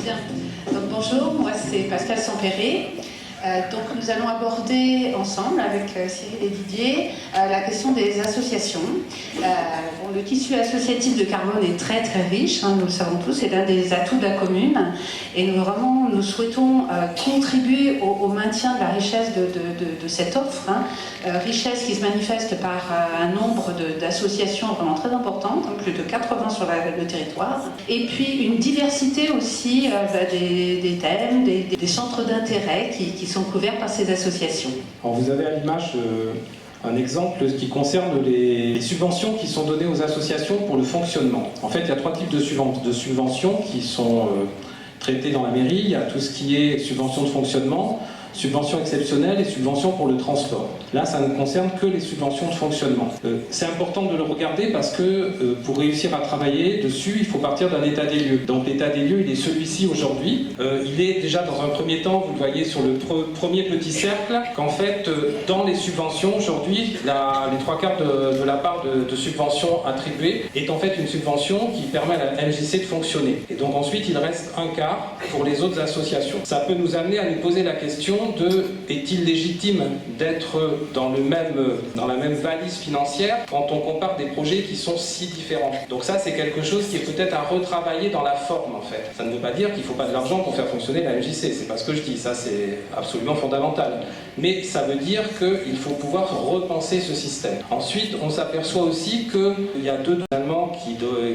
Bien. Donc, bonjour, moi c'est Pascal Sampéré. Donc nous allons aborder ensemble avec Cyril et Didier la question des associations. Le tissu associatif de Carbone est très très riche, nous le savons tous, c'est l'un des atouts de la commune et nous souhaitons contribuer au maintien de la richesse de cette offre, richesse qui se manifeste par un nombre d'associations vraiment très importantes, plus de 80 sur le territoire, et puis une diversité aussi des thèmes, des centres d'intérêt qui sont couverts par ces associations. Alors vous avez à l'image un exemple qui concerne les subventions qui sont données aux associations pour le fonctionnement. En fait, il y a trois types de subventions qui sont traitées dans la mairie. Il y a tout ce qui est subvention de fonctionnement, subventions exceptionnelles et subventions pour le transport. Là, ça ne concerne que les subventions de fonctionnement. C'est important de le regarder parce que pour réussir à travailler dessus, il faut partir d'un état des lieux. Donc l'état des lieux, il est celui-ci aujourd'hui. Il est déjà dans un premier temps, vous le voyez sur le premier petit cercle, qu'en fait, dans les subventions, aujourd'hui, les trois quarts de la part de subventions attribuées est en fait une subvention qui permet à la MJC de fonctionner. Et donc ensuite, il reste un quart pour les autres associations. Ça peut nous amener à nous poser la question est-il légitime d'être dans la même valise financière quand on compare des projets qui sont si différents. Donc ça, c'est quelque chose qui est peut-être à retravailler dans la forme, en fait. Ça ne veut pas dire qu'il ne faut pas de l'argent pour faire fonctionner la MJC, c'est pas ce que je dis, ça c'est absolument fondamental. Mais ça veut dire qu'il faut pouvoir repenser ce système. Ensuite, on s'aperçoit aussi qu'il y a deux Allemands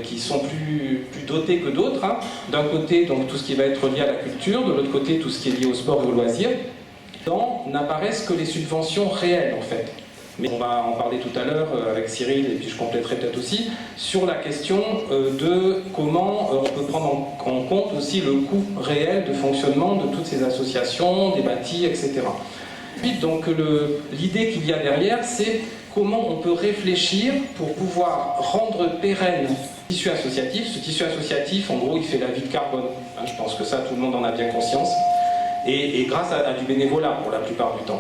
qui sont plus dotés que d'autres. D'un côté, donc, tout ce qui va être lié à la culture, de l'autre côté, tout ce qui est lié au sport et au loisir. N'apparaissent que les subventions réelles en fait. Mais on va en parler tout à l'heure avec Cyril et puis je compléterai peut-être aussi sur la question de comment on peut prendre en compte aussi le coût réel de fonctionnement de toutes ces associations, des bâtis, etc. Puis donc l'idée qu'il y a derrière, c'est comment on peut réfléchir pour pouvoir rendre pérenne ce tissu associatif. Ce tissu associatif, en gros, il fait la vie de Carbone. Je pense que ça, tout le monde en a bien conscience. Et grâce à du bénévolat pour la plupart du temps.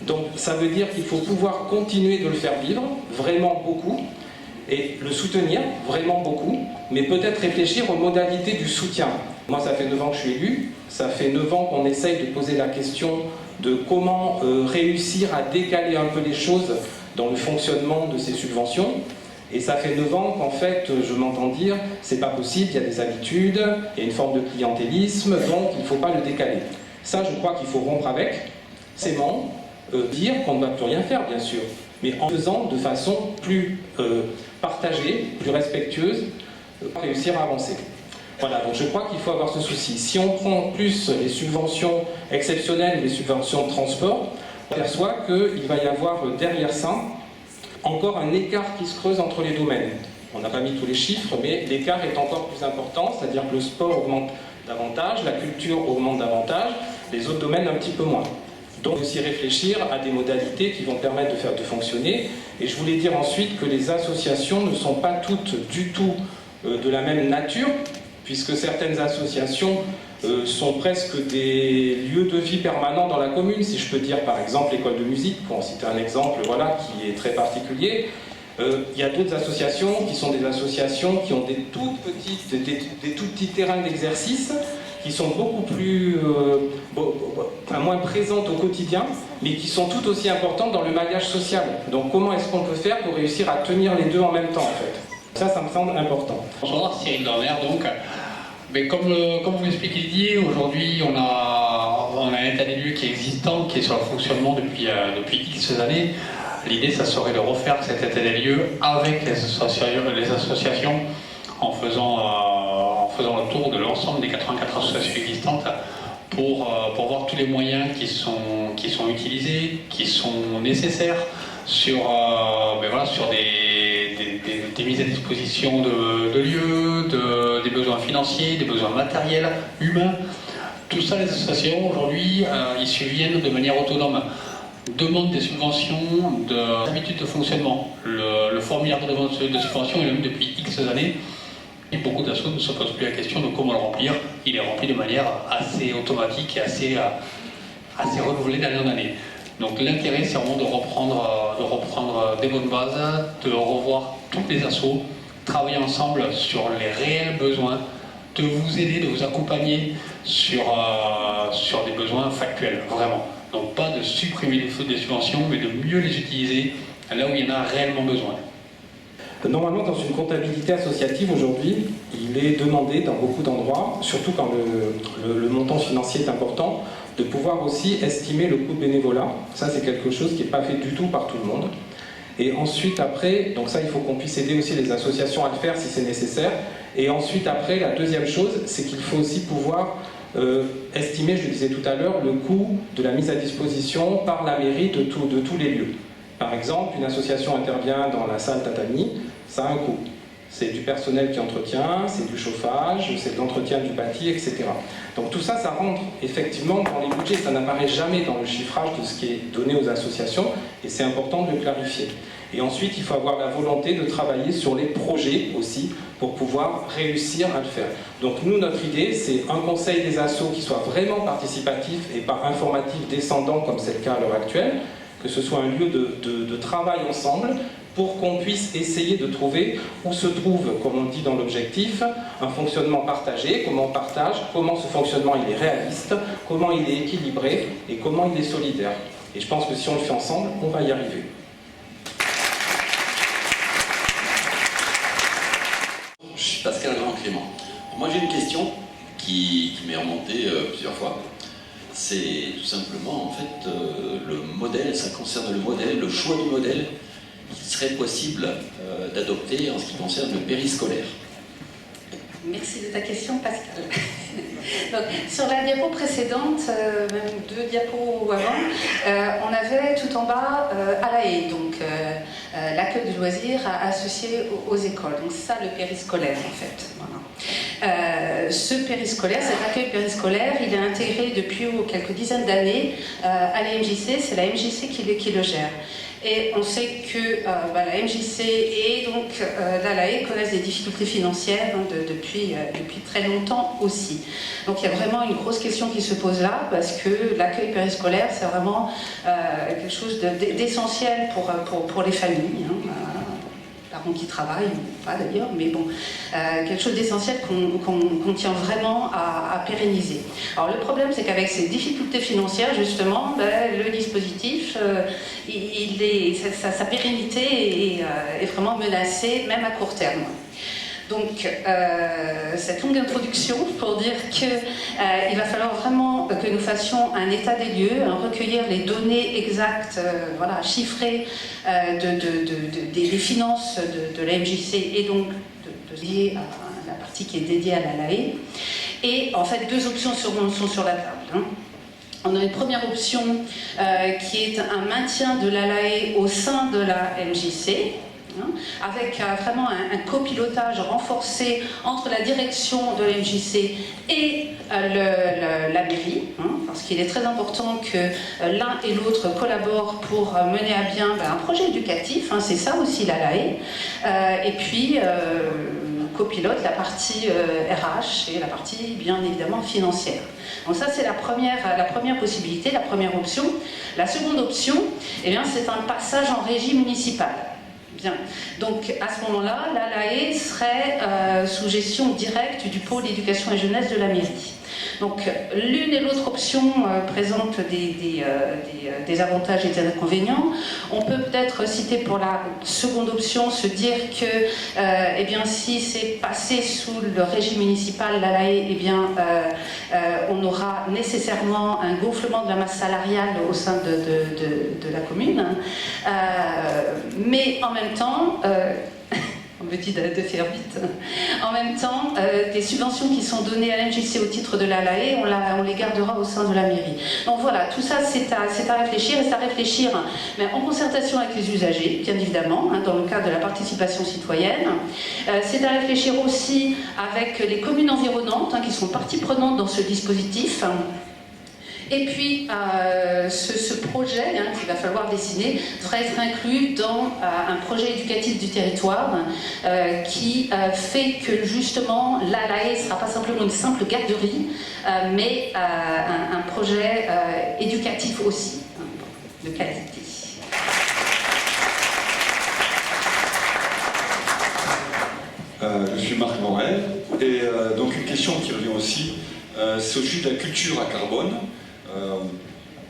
Donc ça veut dire qu'il faut pouvoir continuer de le faire vivre, vraiment beaucoup, et le soutenir, vraiment beaucoup, mais peut-être réfléchir aux modalités du soutien. Moi ça fait 9 ans que je suis élu, ça fait 9 ans qu'on essaye de poser la question de comment réussir à décaler un peu les choses dans le fonctionnement de ces subventions. Et ça fait 9 ans qu'en fait, je m'entends dire, c'est pas possible, il y a des habitudes, il y a une forme de clientélisme, donc il ne faut pas le décaler. Ça, je crois qu'il faut rompre avec, c'est dire qu'on ne va plus rien faire, bien sûr, mais en faisant de façon plus partagée, plus respectueuse, pour réussir à avancer. Voilà, donc je crois qu'il faut avoir ce souci. Si on prend plus les subventions exceptionnelles, les subventions de transport, on perçoit qu'il va y avoir derrière ça encore un écart qui se creuse entre les domaines. On n'a pas mis tous les chiffres, mais l'écart est encore plus important, c'est-à-dire que le sport augmente davantage, la culture augmente davantage, les autres domaines un petit peu moins. Donc aussi réfléchir à des modalités qui vont permettre de fonctionner. Et je voulais dire ensuite que les associations ne sont pas toutes du tout de la même nature, puisque certaines associations sont presque des lieux de vie permanents dans la commune. Si je peux dire par exemple l'école de musique, pour citer un exemple voilà, qui est très particulier. Il y a d'autres associations qui sont des associations qui ont des tout petits terrains d'exercice qui sont beaucoup plus, moins présentes au quotidien, mais qui sont tout aussi importantes dans le maillage social. Donc comment est-ce qu'on peut faire pour réussir à tenir les deux en même temps en fait? Ça me semble important. Bonjour, Cyril Dorner, donc. Mais comme vous l'expliquez Didier, aujourd'hui on a un état des lieux qui est existant, qui est sur le fonctionnement depuis X années. L'idée, ça serait de refaire cet état des lieux avec les associations en faisant le tour de l'ensemble des 84 associations existantes pour voir tous les moyens qui sont utilisés, qui sont nécessaires sur des mises à disposition de lieux, des besoins financiers, des besoins matériels, humains. Tout ça, les associations, aujourd'hui, ils subviennent de manière autonome. Demande des subventions, d'habitudes de fonctionnement. Le formulaire de demande de subvention est le même depuis X années. Et beaucoup d'associations ne se posent plus la question de comment le remplir. Il est rempli de manière assez automatique et assez renouvelée d'année en année. Donc l'intérêt, c'est vraiment de reprendre des bonnes bases, de revoir toutes les assos, travailler ensemble sur les réels besoins de vous aider, de vous accompagner sur des besoins factuels, vraiment. Donc pas de supprimer des subventions, mais de mieux les utiliser là où il y en a réellement besoin. Normalement, dans une comptabilité associative aujourd'hui, il est demandé dans beaucoup d'endroits, surtout quand le montant financier est important, de pouvoir aussi estimer le coût de bénévolat. Ça, c'est quelque chose qui n'est pas fait du tout par tout le monde. Et ensuite, après, donc ça, il faut qu'on puisse aider aussi les associations à le faire si c'est nécessaire. Et ensuite, après, la deuxième chose, c'est qu'il faut aussi pouvoir estimer, je le disais tout à l'heure, le coût de la mise à disposition par la mairie de tous les lieux. Par exemple, une association intervient dans la salle tatami, ça a un coût. C'est du personnel qui entretient, c'est du chauffage, c'est de l'entretien du bâti, etc. Donc tout ça, ça rentre effectivement dans les budgets. Ça n'apparaît jamais dans le chiffrage de ce qui est donné aux associations et c'est important de le clarifier. Et ensuite, il faut avoir la volonté de travailler sur les projets aussi pour pouvoir réussir à le faire. Donc nous, notre idée, c'est un conseil des assos qui soit vraiment participatif et pas informatif descendant comme c'est le cas à l'heure actuelle, que ce soit un lieu de travail ensemble pour qu'on puisse essayer de trouver où se trouve, comme on dit dans l'objectif, un fonctionnement partagé, comment on partage, comment ce fonctionnement il est réaliste, comment il est équilibré et comment il est solidaire. Et je pense que si on le fait ensemble, on va y arriver. Je suis Pascal Grand-Clément. Moi j'ai une question qui m'est remontée plusieurs fois. C'est tout simplement en fait le modèle, ça concerne le modèle, le choix du modèle qu'il serait possible d'adopter en ce qui concerne le périscolaire. Merci de ta question, Pascal. Donc, sur la diapo précédente, même 2 diapos avant, on avait tout en bas ALAE, donc l'accueil de loisirs associé aux écoles. Donc ça, le périscolaire en fait. Voilà. Ce périscolaire, cet accueil périscolaire, il est intégré depuis quelques dizaines d'années à la MJC. C'est la MJC qui le gère. Et on sait que la MJC et donc l'ALAE connaissent des difficultés financières depuis très longtemps aussi. Donc il y a vraiment une grosse question qui se pose là, parce que l'accueil périscolaire, c'est vraiment quelque chose d'essentiel pour les familles. Parents qui travaillent, ou pas d'ailleurs, mais bon, quelque chose d'essentiel qu'on tient vraiment à pérenniser. Alors le problème, c'est qu'avec ces difficultés financières, justement, le dispositif, sa pérennité est vraiment menacée, même à court terme. Donc, cette longue introduction pour dire qu'il va falloir vraiment que nous fassions un état des lieux, recueillir les données exactes, chiffrées des finances de la MJC et donc liées à la partie qui est dédiée à l'ALAE. Et en fait, 2 options sont sur la table. On a une première option qui est un maintien de l'ALAE au sein de la MJC, avec vraiment un copilotage renforcé entre la direction de l'MJC et la mairie, parce qu'il est très important que l'un et l'autre collaborent pour mener à bien un projet éducatif, c'est ça aussi l'ALAE, et puis copilote la partie RH et la partie bien évidemment financière. Donc ça c'est la première possibilité, la première option. La seconde option, c'est un passage en régie municipale. Bien. Donc à ce moment-là, l'ALAE serait sous gestion directe du pôle éducation et jeunesse de la mairie. Donc l'une et l'autre option présentent des avantages et des inconvénients. On peut peut-être citer pour la seconde option, se dire que si c'est passé sous le régime municipal, l'ALAE, on aura nécessairement un gonflement de la masse salariale au sein de la commune. Mais en même temps, on me dit de faire vite. En même temps, des subventions qui sont données à l'MJC au titre de l'ALAE, on les gardera au sein de la mairie. Donc voilà, tout ça c'est à réfléchir, et c'est à réfléchir mais en concertation avec les usagers, bien évidemment, dans le cadre de la participation citoyenne. C'est à réfléchir aussi avec les communes environnantes, qui sont partie prenante dans ce dispositif. Et puis, ce projet qu'il va falloir dessiner devrait être inclus dans un projet éducatif du territoire qui fait que justement l'ALAE ne sera pas simplement une simple garderie, mais un projet éducatif aussi, de qualité. Je suis Marc Morel, Et donc une question qui revient aussi, c'est au sujet de la culture à carbone.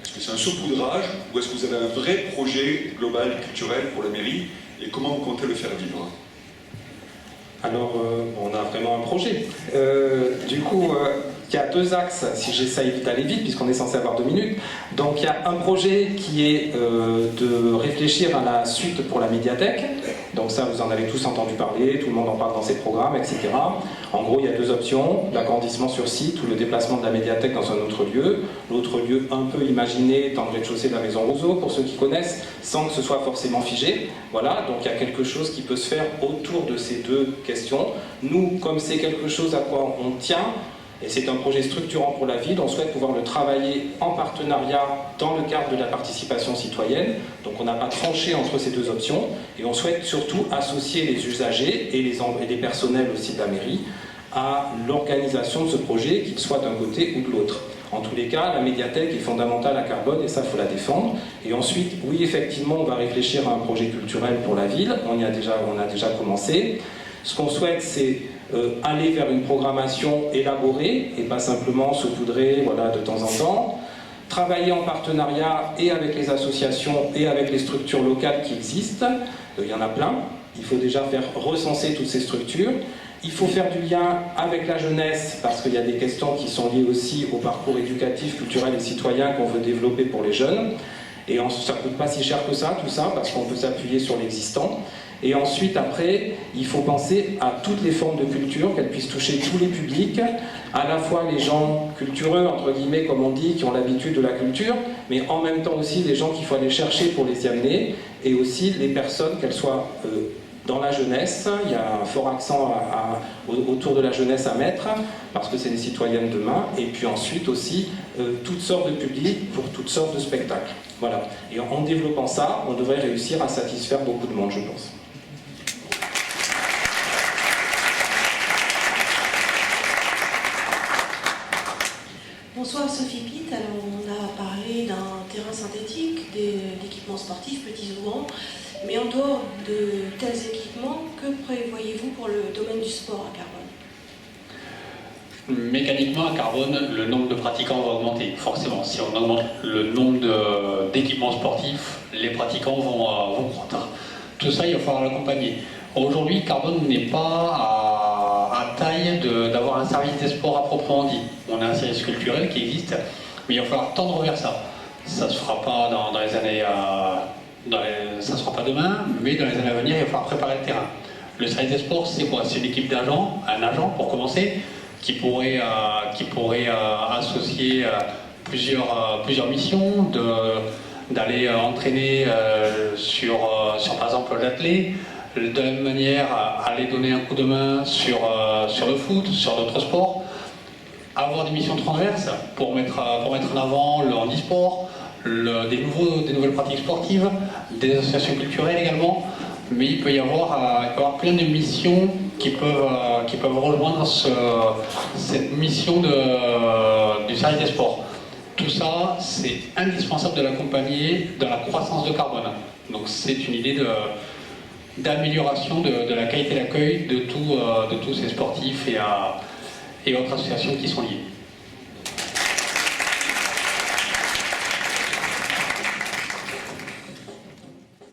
Est-ce que c'est un saupoudrage ou est-ce que vous avez un vrai projet global culturel pour la mairie et comment vous comptez le faire vivre? Alors, on a vraiment un projet. Du coup, il y a deux axes, si j'essaye d'aller vite, puisqu'on est censé avoir 2 minutes. Donc, il y a un projet qui est de réfléchir à la suite pour la médiathèque. Donc ça, vous en avez tous entendu parler, tout le monde en parle dans ses programmes, etc. En gros, il y a 2 options, l'agrandissement sur site ou le déplacement de la médiathèque dans un autre lieu. L'autre lieu un peu imaginé dans le rez-de-chaussée de la Maison Rousseau, pour ceux qui connaissent, sans que ce soit forcément figé. Voilà, donc il y a quelque chose qui peut se faire autour de ces 2 questions. Nous, comme c'est quelque chose à quoi on tient, et c'est un projet structurant pour la ville, on souhaite pouvoir le travailler en partenariat dans le cadre de la participation citoyenne. Donc on n'a pas tranché entre ces 2 options et on souhaite surtout associer les usagers et les personnels aussi de la mairie à l'organisation de ce projet, qu'il soit d'un côté ou de l'autre. En tous les cas, la médiathèque est fondamentale à Carbone et ça, il faut la défendre. Et ensuite, oui, effectivement, on va réfléchir à un projet culturel pour la ville. On a déjà commencé. Ce qu'on souhaite, c'est aller vers une programmation élaborée et pas simplement saupoudrée, voilà, de temps en temps. Travailler en partenariat et avec les associations et avec les structures locales qui existent. Il y en a plein. Il faut déjà faire recenser toutes ces structures. Il faut faire du lien avec la jeunesse parce qu'il y a des questions qui sont liées aussi au parcours éducatif, culturel et citoyen qu'on veut développer pour les jeunes. Et ça ne coûte pas si cher que ça, tout ça, parce qu'on peut s'appuyer sur l'existant. Et ensuite, après, il faut penser à toutes les formes de culture, qu'elles puissent toucher tous les publics, à la fois les gens cultureux, entre guillemets, comme on dit, qui ont l'habitude de la culture, mais en même temps aussi les gens qu'il faut aller chercher pour les y amener, et aussi les personnes, qu'elles soient dans la jeunesse. Il y a un fort accent autour de la jeunesse à mettre, parce que c'est les citoyens de demain, et puis ensuite aussi toutes sortes de publics pour toutes sortes de spectacles. Voilà. Et en développant ça, on devrait réussir à satisfaire beaucoup de monde, je pense. Bonsoir Sophie Pitt. Alors on a parlé d'un terrain synthétique, d'équipements sportifs, petits ou grands, mais en dehors de tels équipements, que prévoyez-vous pour le domaine du sport à Carbone? Mécaniquement, à Carbone, le nombre de pratiquants va augmenter, forcément. Si on augmente le nombre d'équipements sportifs, les pratiquants vont croître. Tout ça, il va falloir l'accompagner. Aujourd'hui, Carbone n'est pas à taille d'avoir un service des sports à proprement dit. On a un service culturel qui existe, mais il va falloir tendre vers ça. Ça ne se fera pas dans les années... ça ne se fera pas demain, mais dans les années à venir, il va falloir préparer le terrain. Le service des sports, c'est quoi? C'est une équipe d'agents, un agent pour commencer, qui pourrait associer plusieurs missions, d'aller entraîner sur par exemple l'athlète, de la même manière aller donner un coup de main sur le foot, sur d'autres sports, avoir des missions transverses pour mettre en avant le handisport, des nouvelles pratiques sportives, des associations culturelles également, mais il peut y avoir plein de missions qui peuvent rejoindre cette mission du service des sports. Tout ça, c'est indispensable de l'accompagner dans la croissance de Carbone. Donc c'est une idée d'amélioration de la qualité d'accueil de tous ces sportifs et autres associations qui sont liées.